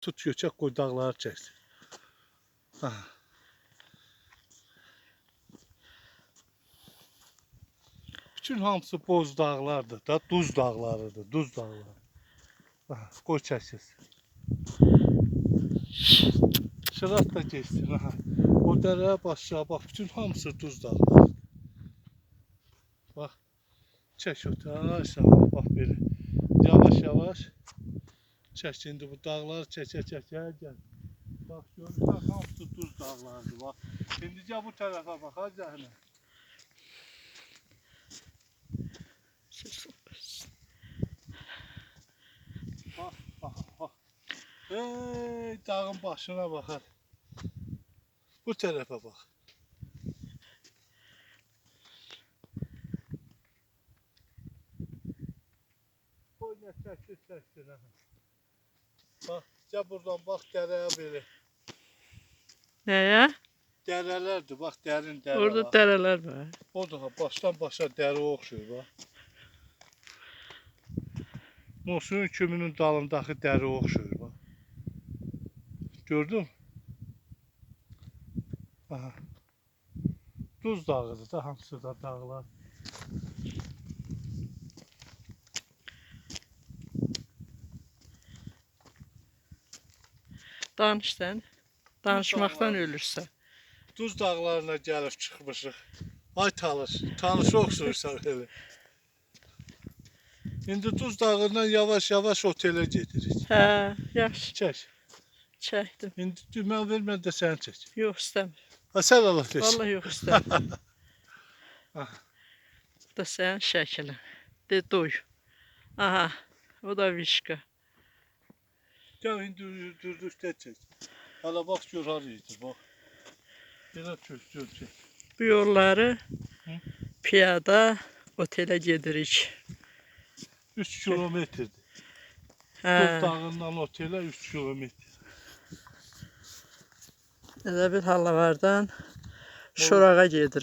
Tut göçək qoy dağları çəksin. Aha. Bütün hamısı boz dağlardır da, duz dağlarıdır, duz dağları. Aha, qoy çəksin. Şırat da geçsin. Aha. O dərəyə başla, bax, bütün hamısı duz dağları. Bax, çək o aşağı, bax belə. Yavaş yavaş çək, indi bu dağları çəkə gəl. Bax, görürsən, hamısı duz dağlarıdır, bax. İndi gəl bu tərəfə bax, ha Zəhnə. Bax, bax, bax. Ey, dağın başına baxar. Bu tərəfə bax. Qoy nə çəksin, ha. Bax, gəl buradan bax dərəyə belə. Nəyə? Dərələrdir, bax, dərin dərə. Orada dərələr var. O da başdan başa dərə oxşuyur, bax. Mosunun kümünün dalındakı dərə oxşuyur, bax. Gördün mü? Aha. Duz dağıdır da, hamısı da dağlar. Danış sən. Danışmaqdan ölürsən. Duz dağlarına gəlib çıxmışıq. Ay tanış oxşuyursan elə. İndi Duz dağından yavaş-yavaş otelə gedirik. Hə, yaxşı. Çək. Çəkdim. İndi düymə ver, mən də səni çək. Yox, istəmir. Ha, sən Allah versin. Vallahi yox, istəmir. Bu da sənin şəklin. De, doy. Aha, o da vişqa. Gəl, indi dürdükdə çək. Hala bax, gör haraydı, bax. Belə gör çək. Bu yolları piyada otelə gedirik. 3 kilometrdir. Hə, Duz dağından otelə 3 kilometr. elə bir halavardan Şorağa gedirəm.